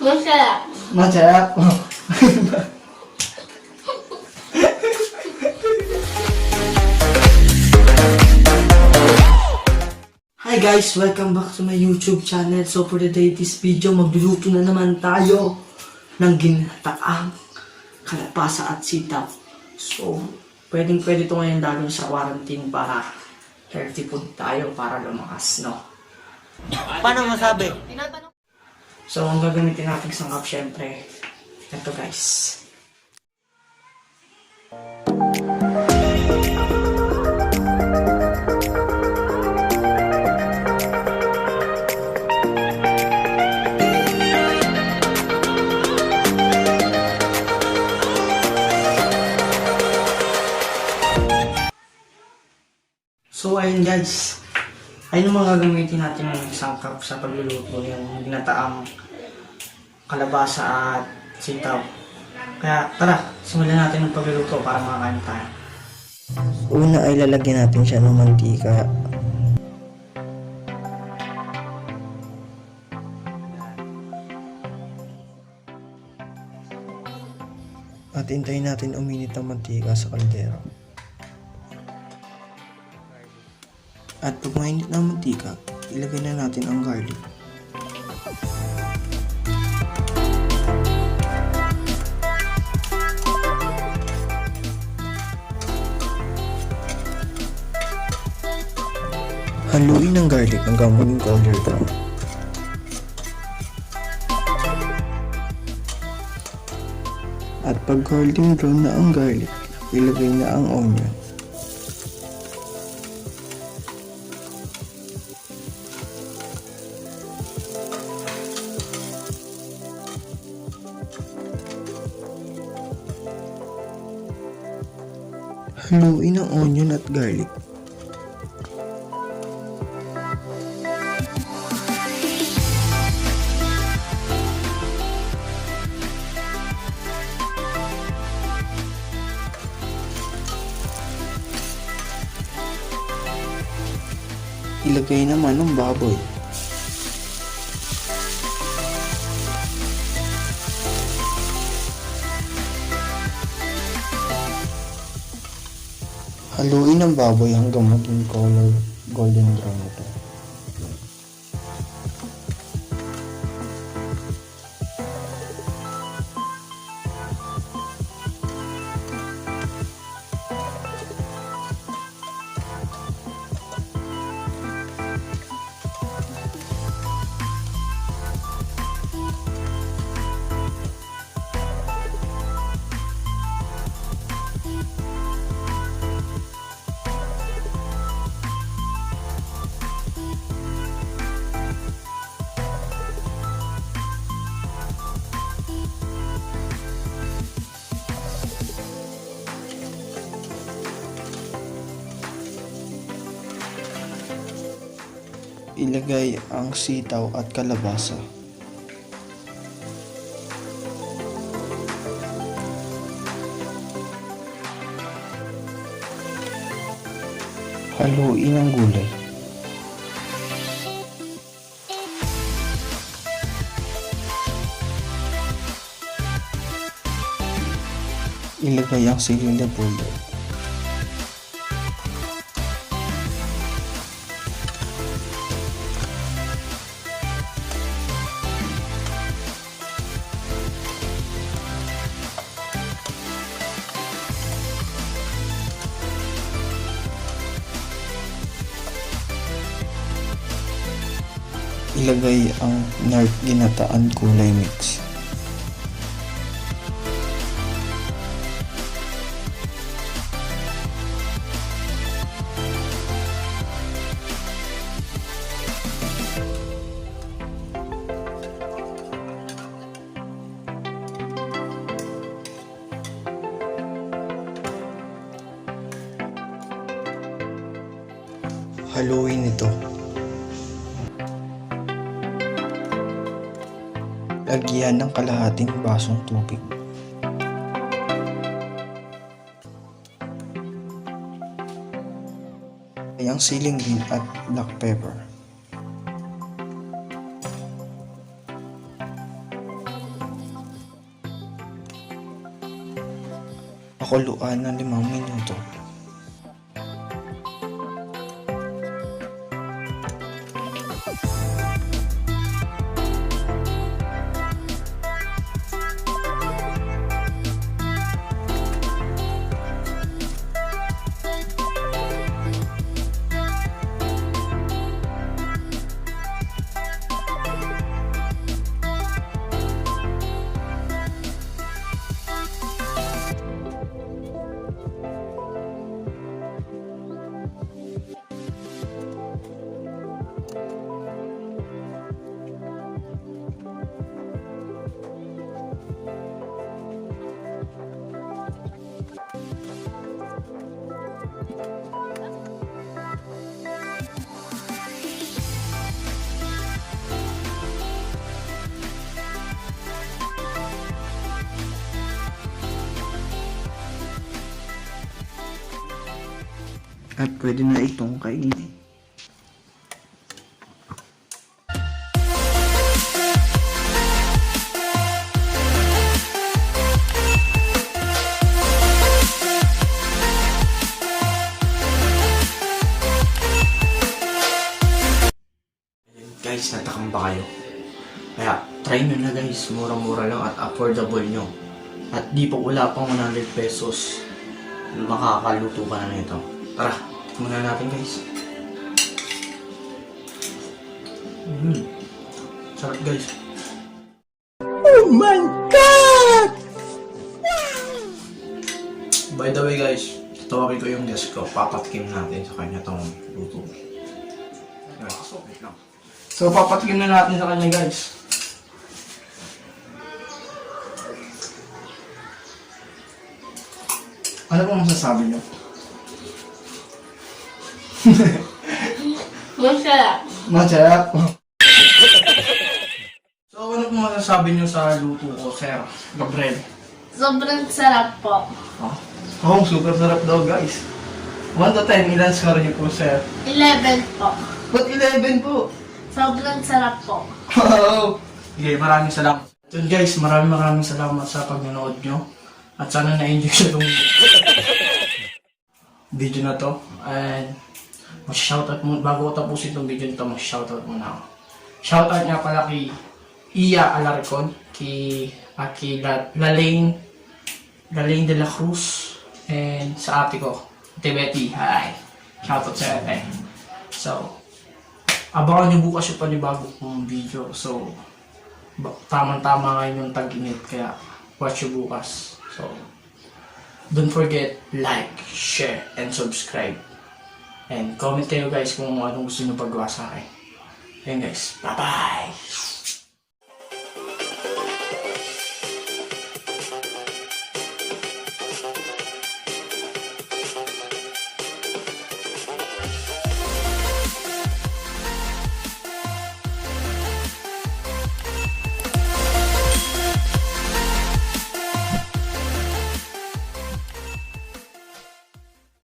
Masarap. Masarap. Hi guys! Welcome back to my YouTube channel. So for today, this video, magluluto na naman tayo ng ginataang kalabasa at sitaw. So, pwede ito ngayon lalo sa quarantine para healthy food tayo para lumakas, no? Paano masabi? So, ang gagamitin natin sangkap, syempre, ito guys. So, ayun guys. Ayun ang mga gagamitin natin ng sangkap sa pagluluto, yung ginataang kalabasa at sitaw. Kaya tara, simulan natin ang pagluluto para makakain tayo. Una ay lalagyan natin siya ng mantika. At hintayin natin uminit ang mantika sa kaldero. At pag mainit ng mantika, ilagay na natin ang garlic. Haluin ang garlic hanggang maging golden brown. At pag golden brown na ang garlic, ilagay na ang onion. Haluin ang onion at garlic. Ilagay naman ang baboy. Haluin ang baboy hanggang maging color golden brown ito. Ilagay ang sitaw at kalabasa. Haluin ang gulay. Ilagay ang siling labuyo. Ilagay ang Knorr Ginataang gulay mix. Haluin ito. Lagyan ng kalahating basong tubig. Ay ang siling green at black pepper. pakuluan ng 5 minuto. At pwede na itong kainin. Guys, natakam ba kayo? Kaya, try nyo na guys. Murang-mura lang at affordable nyo. At di pa wala pang 100 pesos. Makakaluto ka na nito. Tara, muna natin guys. Sarap guys. Oh my God! By the way guys, tawagin ko yung guest ko. Papatkim natin sa kanya tong luto. So, papatkim na natin sa kanya guys. Ano pong masasabi niyo? Masarap. Masarap. So, ano pong masasabi niyo sa luto ko, Sir Gabriel? Sobrang sarap po. Oh, super sarap daw guys. 1 to 10, ilan score niyo po, Sir? 11 po. Ba't 11 po? Sobrang sarap po. Wow! Okay, maraming salamat. So guys, maraming salamat sa pagnonood nyo. At sana na-enjoy siya itong video na to. And mag-shoutout muna, bago ko tapusin itong video nito, mag-shoutout muna ako. Shoutout nga pala kay Iya Alarcon, kay Laling de la Cruz, and sa ate ko, Ate Betty. Hi! Shoutout sa ate. So, abangan nyo bukas yung panibago kong video. So, tamang-tama ngayon yung tag-init, kaya watch nyo bukas. So, don't forget, like, share, and subscribe. And comment kayo guys kung anong gusto nyo pagawa sa akin. Ayun guys, bye-bye!